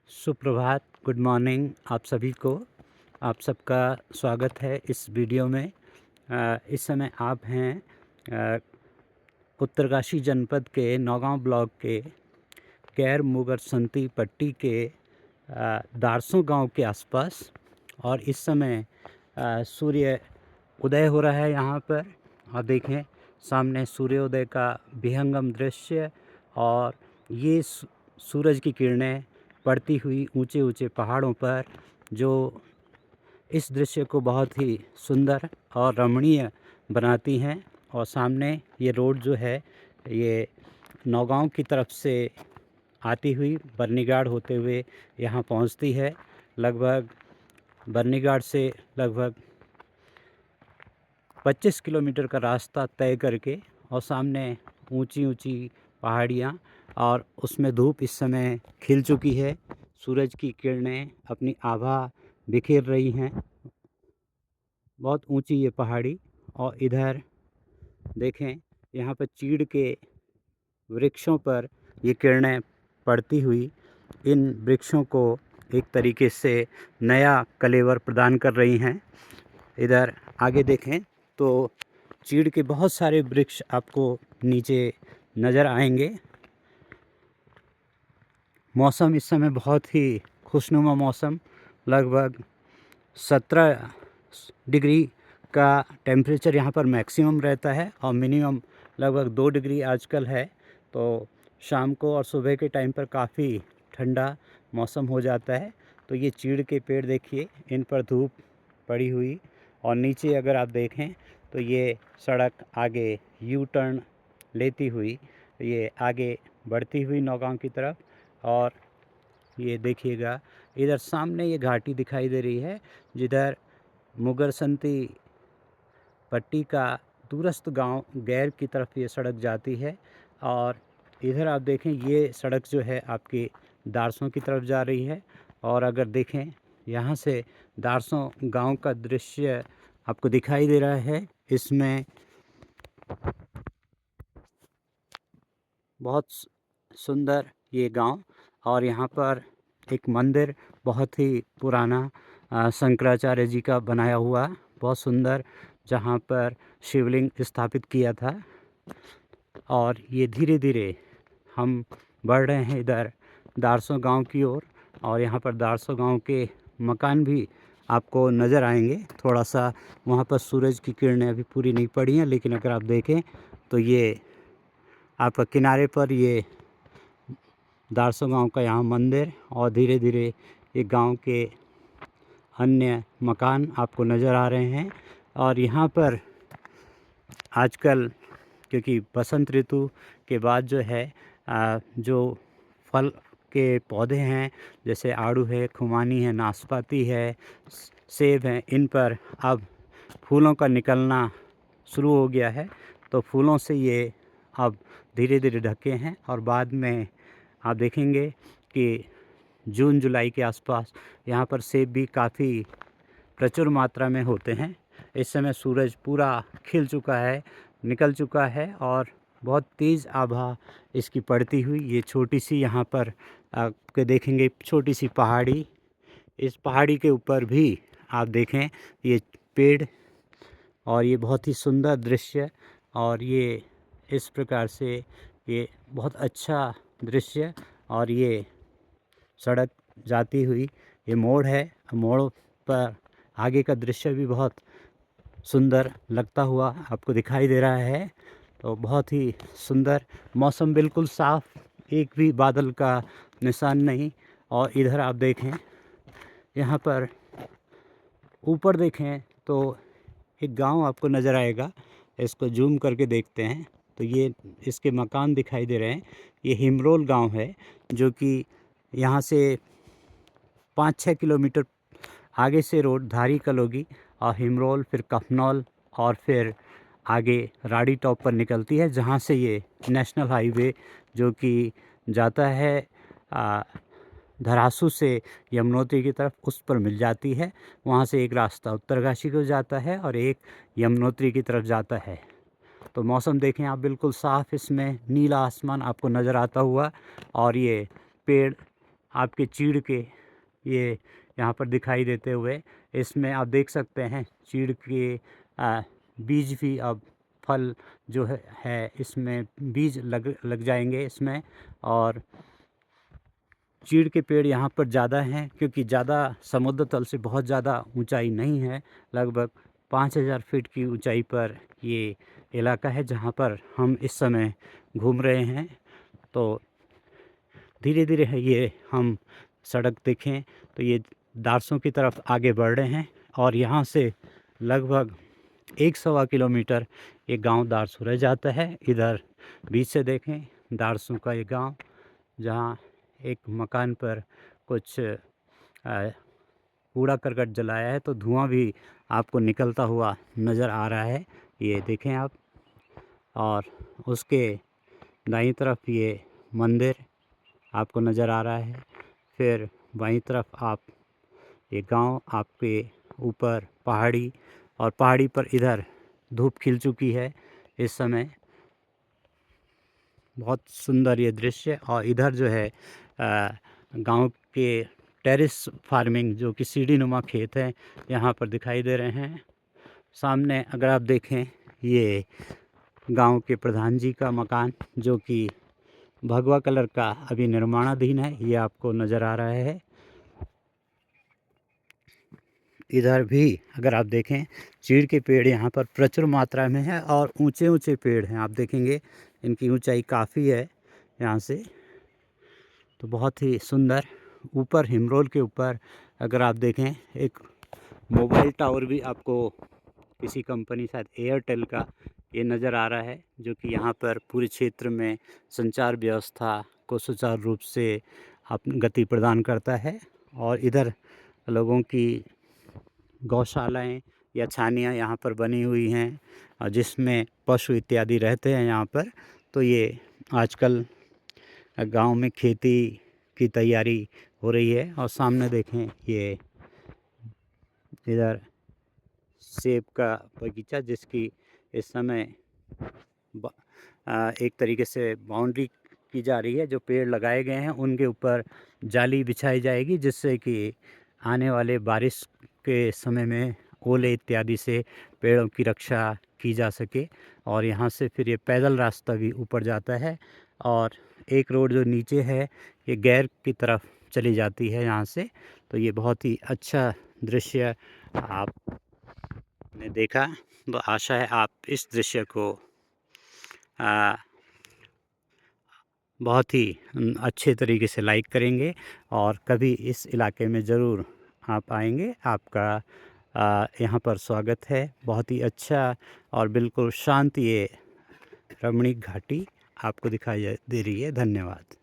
सुप्रभात, good morning आप सभी को। आप सबका स्वागत है इस वीडियो में। इस समय आप हैं उत्तरकाशी जनपद के नौगांव ब्लॉक के कैर मुगरसंती पट्टी के दारसों गांव के आसपास। और इस समय सूर्य उदय हो रहा है यहाँ पर। आप देखें सामने सूर्योदय का विहंगम दृश्य, और ये सूरज की किरणें पड़ती हुई ऊंचे ऊंचे पहाड़ों पर, जो इस दृश्य को बहुत ही सुंदर और रमणीय बनाती हैं। और सामने ये रोड जो है ये नौगांव की तरफ से आती हुई बर्नीगाड़ होते हुए यहाँ पहुँचती है। लगभग बर्नीगाड़ से लगभग 25 किलोमीटर का रास्ता तय करके, और सामने ऊंची ऊंची पहाड़ियाँ, और उसमें धूप इस समय खिल चुकी है। सूरज की किरणें अपनी आभा बिखेर रही हैं। बहुत ऊंची ये पहाड़ी, और इधर देखें यहाँ पर चीड़ के वृक्षों पर ये किरणें पड़ती हुई इन वृक्षों को एक तरीके से नया कलेवर प्रदान कर रही हैं। इधर आगे देखें तो चीड़ के बहुत सारे वृक्ष आपको नीचे नज़र आएंगे। मौसम इस समय बहुत ही खुशनुमा मौसम, लगभग 17 डिग्री का टेम्परेचर यहाँ पर मैक्सिमम रहता है, और मिनिमम लगभग 2 डिग्री आजकल है। तो शाम को और सुबह के टाइम पर काफ़ी ठंडा मौसम हो जाता है। तो ये चीड़ के पेड़ देखिए, इन पर धूप पड़ी हुई, और नीचे अगर आप देखें तो ये सड़क आगे यू टर्न लेती हुई ये आगे बढ़ती हुई नौगांव की तरफ। और ये देखिएगा इधर सामने ये घाटी दिखाई दे रही है, जिधर मुगरसंती पट्टी का दूरस्थ गांव गैर की तरफ ये सड़क जाती है। और इधर आप देखें ये सड़क जो है आपकी दारसों की तरफ जा रही है। और अगर देखें यहाँ से दारसों गांव का दृश्य आपको दिखाई दे रहा है। इसमें बहुत सुंदर ये गांव, और यहाँ पर एक मंदिर बहुत ही पुराना शंकराचार्य जी का बनाया हुआ, बहुत सुंदर, जहाँ पर शिवलिंग स्थापित किया था। और ये धीरे धीरे हम बढ़ रहे हैं इधर दारसों गांव की ओर। और यहाँ पर दारसों गांव के मकान भी आपको नज़र आएंगे। थोड़ा सा वहाँ पर सूरज की किरणें अभी पूरी नहीं पड़ी हैं, लेकिन अगर आप देखें तो ये आपका किनारे पर ये दारसों गांव का यहाँ मंदिर, और धीरे धीरे ये गांव के अन्य मकान आपको नज़र आ रहे हैं। और यहाँ पर आजकल क्योंकि बसंत ऋतु के बाद जो है जो फल के पौधे हैं, जैसे आड़ू है, खुमानी है, नाशपाती है, सेब है, इन पर अब फूलों का निकलना शुरू हो गया है। तो फूलों से ये अब धीरे धीरे ढके हैं, और बाद में आप देखेंगे कि जून जुलाई के आसपास यहाँ पर सेब भी काफ़ी प्रचुर मात्रा में होते हैं। इस समय सूरज पूरा खिल चुका है, निकल चुका है, और बहुत तेज़ आभा इसकी पड़ती हुई ये छोटी सी यहाँ पर आपके देखेंगे छोटी सी पहाड़ी। इस पहाड़ी के ऊपर भी आप देखें ये पेड़, और ये बहुत ही सुंदर दृश्य, और ये इस प्रकार से ये बहुत अच्छा दृश्य। और ये सड़क जाती हुई ये मोड़ है, मोड़ पर आगे का दृश्य भी बहुत सुंदर लगता हुआ आपको दिखाई दे रहा है। तो बहुत ही सुंदर मौसम, बिल्कुल साफ़, एक भी बादल का निशान नहीं। और इधर आप देखें यहाँ पर ऊपर देखें तो एक गांव आपको नज़र आएगा। इसको जूम करके देखते हैं तो ये इसके मकान दिखाई दे रहे हैं। ये हिमरोल गांव है, जो कि यहाँ से 5-6 किलोमीटर आगे से रोड धारी कलोगी और हिमरोल, फिर कफनौल, और फिर आगे राड़ी टॉप पर निकलती है, जहाँ से ये नेशनल हाईवे जो कि जाता है धरासू से यमुनोत्री की तरफ, उस पर मिल जाती है। वहाँ से एक रास्ता उत्तरकाशी को जाता है और एक यमुनोत्री की तरफ जाता है। तो मौसम देखें आप, बिल्कुल साफ़, इसमें नीला आसमान आपको नज़र आता हुआ, और ये पेड़ आपके चीड़ के ये यहाँ पर दिखाई देते हुए, इसमें आप देख सकते हैं चीड़ के बीज भी अब फल जो है इसमें बीज लग जाएंगे इसमें। और चीड़ के पेड़ यहाँ पर ज़्यादा हैं क्योंकि ज़्यादा समुद्र तल से बहुत ज़्यादा ऊंचाई नहीं है, लगभग 5000 फीट की ऊंचाई पर ये इलाका है जहाँ पर हम इस समय घूम रहे हैं। तो धीरे धीरे है ये हम सड़क देखें तो ये दारसों की तरफ आगे बढ़ रहे हैं और यहाँ से लगभग 1-1.25 किलोमीटर ये गांव दारसू रह जाता है। इधर बीच से देखें दारसू का ये गांव, जहां एक मकान पर कुछ कूड़ा करकट जलाया है तो धुआं भी आपको निकलता हुआ नज़र आ रहा है, ये देखें आप। और उसके दाईं तरफ ये मंदिर आपको नज़र आ रहा है। फिर बाईं तरफ आप ये गांव, आपके ऊपर पहाड़ी, और पहाड़ी पर इधर धूप खिल चुकी है इस समय। बहुत सुंदर ये दृश्य। और इधर जो है गांव के टेरेस फार्मिंग जो कि सीढ़ीनुमा खेत हैं यहाँ पर दिखाई दे रहे हैं। सामने अगर आप देखें ये गांव के प्रधान जी का मकान जो कि भगवा कलर का अभी निर्माणाधीन है, ये आपको नज़र आ रहा है। इधर भी अगर आप देखें चीड़ के पेड़ यहाँ पर प्रचुर मात्रा में है और ऊंचे ऊंचे पेड़ हैं, आप देखेंगे इनकी ऊंचाई काफ़ी है यहाँ से। तो बहुत ही सुंदर। ऊपर हिमरोल के ऊपर अगर आप देखें एक मोबाइल टावर भी आपको किसी कंपनी, शायद एयरटेल का, ये नज़र आ रहा है जो कि यहाँ पर पूरे क्षेत्र में संचार व्यवस्था को सुचारू रूप से गति प्रदान करता है। और इधर लोगों की गौशालाएं या छानियाँ यहाँ पर बनी हुई हैं जिसमें पशु इत्यादि रहते हैं यहाँ पर। तो ये आजकल गांव में खेती की तैयारी हो रही है। और सामने देखें ये इधर सेब का बगीचा जिसकी इस समय एक तरीके से बाउंड्री की जा रही है। जो पेड़ लगाए गए हैं उनके ऊपर जाली बिछाई जाएगी जिससे कि आने वाले बारिश के समय में ओले इत्यादि से पेड़ों की रक्षा की जा सके। और यहाँ से फिर ये पैदल रास्ता भी ऊपर जाता है और एक रोड जो नीचे है ये गैर की तरफ चली जाती है यहाँ से। तो ये बहुत ही अच्छा दृश्य आपने देखा। तो आशा है आप इस दृश्य को बहुत ही अच्छे तरीके से लाइक करेंगे और कभी इस इलाके में ज़रूर आप आएंगे। आपका यहाँ पर स्वागत है। बहुत ही अच्छा और बिल्कुल शांत ये रमणीक घाटी आपको दिखाई दे रही है। धन्यवाद।